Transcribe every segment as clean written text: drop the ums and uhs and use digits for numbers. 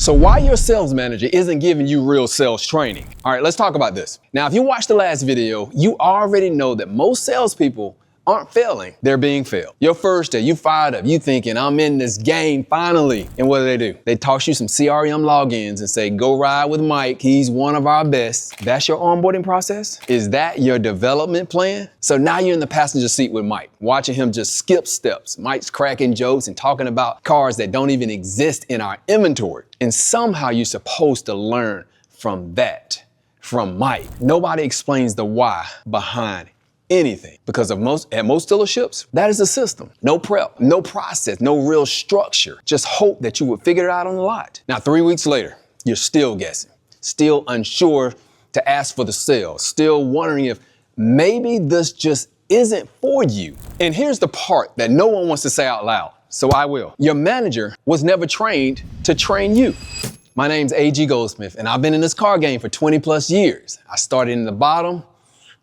So why your sales manager isn't giving you real sales training? All right, let's talk about this. Now, if you watched the last video, you already know that most salespeople aren't failing, they're being failed. Your first day, you fired up, you thinking, I'm in this game finally. And what do? They toss you some CRM logins and say, go ride with Mike, he's one of our best. That's your onboarding process? Is that your development plan? So now you're in the passenger seat with Mike, watching him just skip steps. Mike's cracking jokes and talking about cars that don't even exist in our inventory. And somehow you're supposed to learn from that, from Mike. Nobody explains the why behind anything, because at most dealerships, that is the system. No prep, no process, no real structure. Just hope that you would figure it out on the lot. Now, 3 weeks later, you're still guessing, still unsure to ask for the sale, still wondering if maybe this just isn't for you. And here's the part that no one wants to say out loud, so I will. Your manager was never trained to train you. My name's A.G. Goldsmith, and I've been in this car game for 20 plus years. I started in the bottom,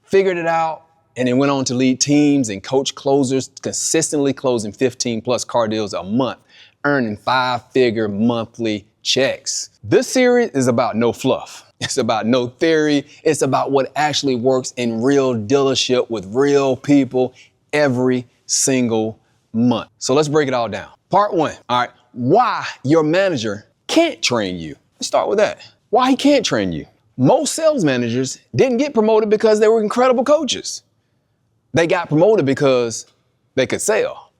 figured it out, and then went on to lead teams and coach closers, consistently closing 15 plus car deals a month, earning 5-figure monthly checks. This series is about no fluff. It's about no theory. It's about what actually works in real dealership with real people every single month. So let's break it all down. Part 1, all right, why your manager can't train you. Let's start with that. Why he can't train you. Most sales managers didn't get promoted because they were incredible coaches. They got promoted because they could sell.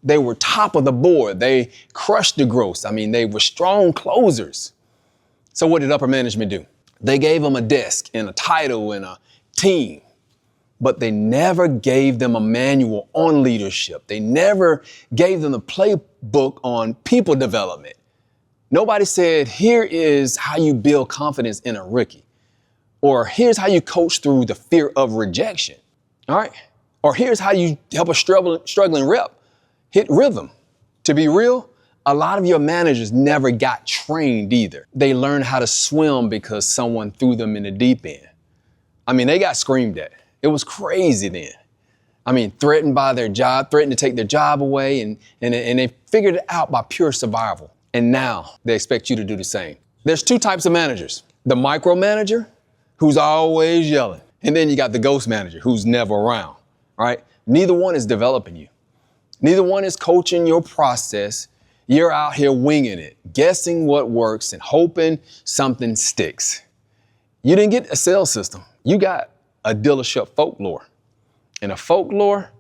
They were top of the board. They crushed the gross. I mean, they were strong closers. So what did upper management do? They gave them a desk and a title and a team, but they never gave them a manual on leadership. They never gave them a playbook on people development. Nobody said, here is how you build confidence in a rookie, or here's how you coach through the fear of rejection. All right. Or here's how you help a struggling rep hit rhythm. To be real, a lot of your managers never got trained either. They learned how to swim because someone threw them in the deep end. I mean, they got screamed at. It was crazy then. I mean, threatened by their job, threatened to take their job away, and they figured it out by pure survival. And now they expect you to do the same. There's 2 types of managers. The micromanager, who's always yelling. And then you got the ghost manager who's never around, right? Neither one is developing you. Neither one is coaching your process. You're out here winging it, guessing what works and hoping something sticks. You didn't get a sales system. You got a dealership folklore. And a folklore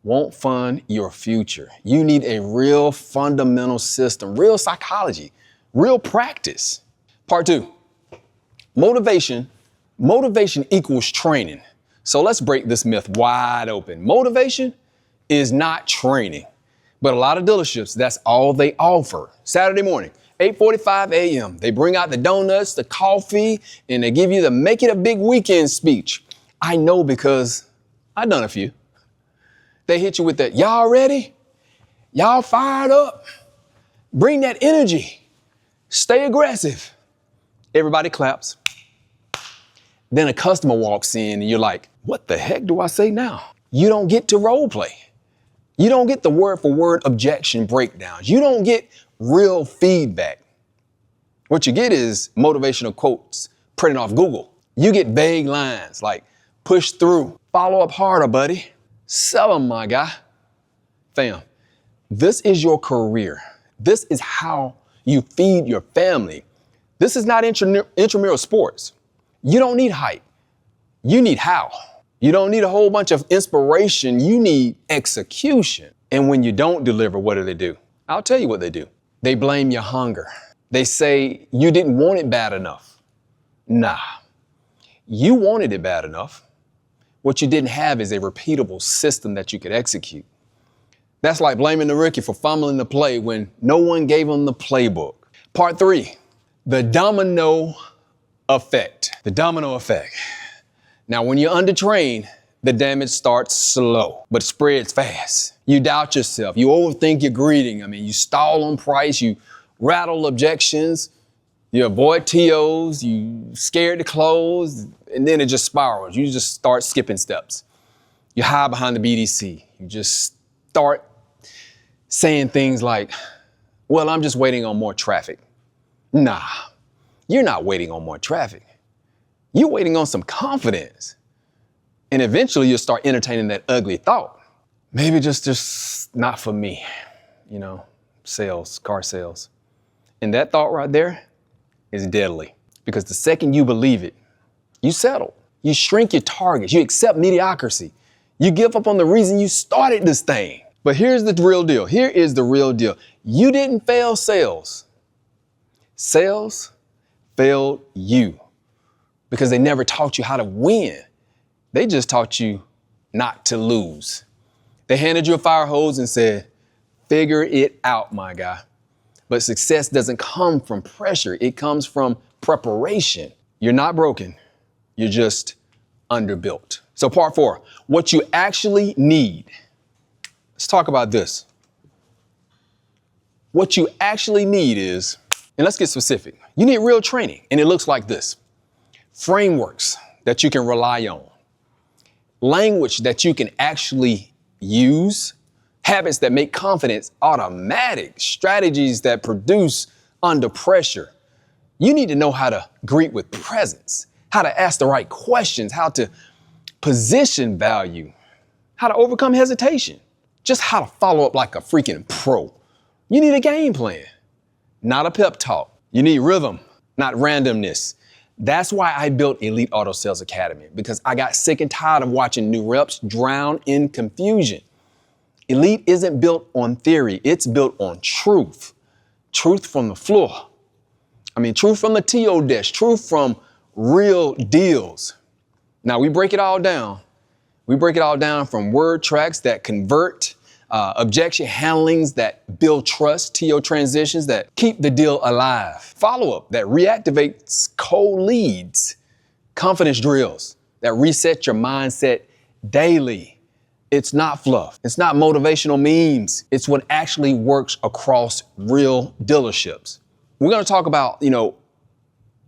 won't fund your future. You need a real fundamental system, real psychology, real practice. Part 2, motivation equals training. So let's break this myth wide open. Motivation is not training, but a lot of dealerships, that's all they offer. Saturday morning, 8:45 a.m. They bring out the donuts, the coffee, and they give you the make it a big weekend speech. I know because I've done a few. They hit you with that, y'all ready? Y'all fired up? Bring that energy. Stay aggressive. Everybody claps. Then a customer walks in and you're like, what the heck do I say now? You don't get to role play. You don't get the word for word objection breakdowns. You don't get real feedback. What you get is motivational quotes printed off Google. You get vague lines like push through, follow up harder, buddy. Sell them, my guy. Fam, this is your career. This is how you feed your family. This is not intramural sports. You don't need hype. You need how. You don't need a whole bunch of inspiration. You need execution. And when you don't deliver, what do? I'll tell you what they do. They blame your hunger. They say you didn't want it bad enough. Nah, you wanted it bad enough. What you didn't have is a repeatable system that you could execute. That's like blaming the rookie for fumbling the play when no one gave him the playbook. Part 3, the domino effect. The domino effect. Now, when you're undertrained, the damage starts slow, but spreads fast. You doubt yourself. You overthink your greeting. I mean, you stall on price. You rattle objections. You avoid TOs. You scared to close. And then it just spirals. You just start skipping steps. You hide behind the BDC. You just start saying things like, well, I'm just waiting on more traffic. Nah, you're not waiting on more traffic. You're waiting on some confidence. And eventually you'll start entertaining that ugly thought. Maybe just not for me, sales, car sales. And that thought right there is deadly, because the second you believe it, you settle. You shrink your targets. You accept mediocrity. You give up on the reason you started this thing. But here's the real deal. Here is the real deal. You didn't fail sales. Sales failed you because they never taught you how to win. They just taught you not to lose. They handed you a fire hose and said, figure it out, my guy. But success doesn't come from pressure. It comes from preparation. You're not broken. You're just underbuilt. So part 4, what you actually need. Let's talk about this. What you actually need is, and let's get specific. You need real training, and it looks like this. Frameworks that you can rely on. Language that you can actually use. Habits that make confidence automatic. Strategies that produce under pressure. You need to know how to greet with presence, how to ask the right questions, how to position value, how to overcome hesitation, just how to follow up like a freaking pro. You need a game plan, not a pep talk. You need rhythm, not randomness. That's why I built Elite Auto Sales Academy, because I got sick and tired of watching new reps drown in confusion. Elite isn't built on theory. It's built on truth. Truth from the floor. Truth from the TO desk, truth from real deals. Now we break it all down. We break it all down from word tracks that convert, objection handlings that build trust, TO transitions that keep the deal alive, follow-up that reactivates cold leads, confidence drills that reset your mindset daily. It's not fluff. It's not motivational memes. It's what actually works across real dealerships. We're going to talk about,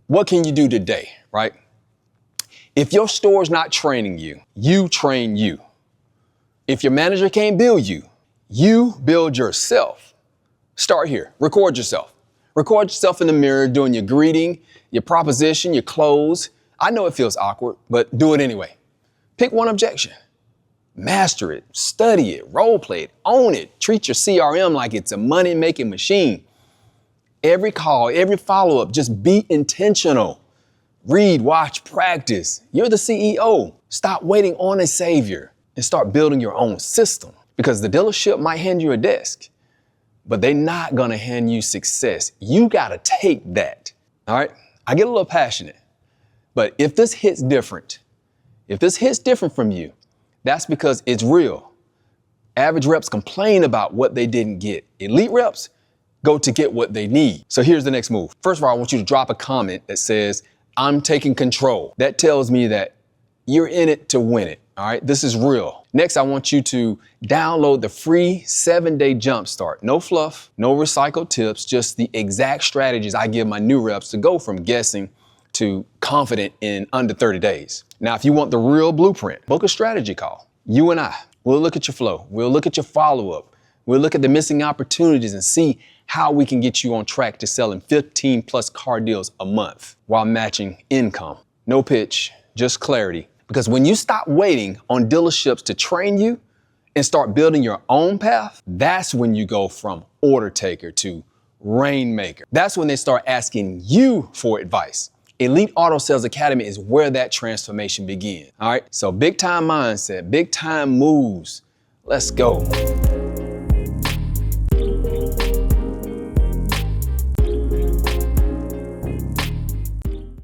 what can you do today, right? If your store's not training you, you train you. If your manager can't build you, you build yourself. Start here. Record yourself. Record yourself in the mirror doing your greeting, your proposition, your close. I know it feels awkward, but do it anyway. Pick one objection. Master it, study it, role play it, own it. Treat your CRM like it's a money-making machine. Every call, every follow-up, just be intentional. Read, watch, practice. You're the CEO. Stop waiting on a savior and start building your own system, because the dealership might hand you a desk, but they're not going to hand you success. You got to take that. All right. I get a little passionate, but if this hits different from you, that's because it's real. Average reps complain about what they didn't get. Elite reps go to get what they need. So here's the next move. First of all, I want you to drop a comment that says, I'm taking control. That tells me that you're in it to win it. All right, this is real. Next, I want you to download the free 7-day jumpstart. No fluff, no recycled tips, just the exact strategies I give my new reps to go from guessing to confident in under 30 days. Now, if you want the real blueprint, book a strategy call. You and I, we'll look at your flow. We'll look at your follow-up. We'll look at the missing opportunities and see how we can get you on track to selling 15 plus car deals a month while matching income. No pitch, just clarity. Because when you stop waiting on dealerships to train you and start building your own path, that's when you go from order taker to rainmaker. That's when they start asking you for advice. Elite Auto Sales Academy is where that transformation begins. All right, so big time mindset, big time moves. Let's go.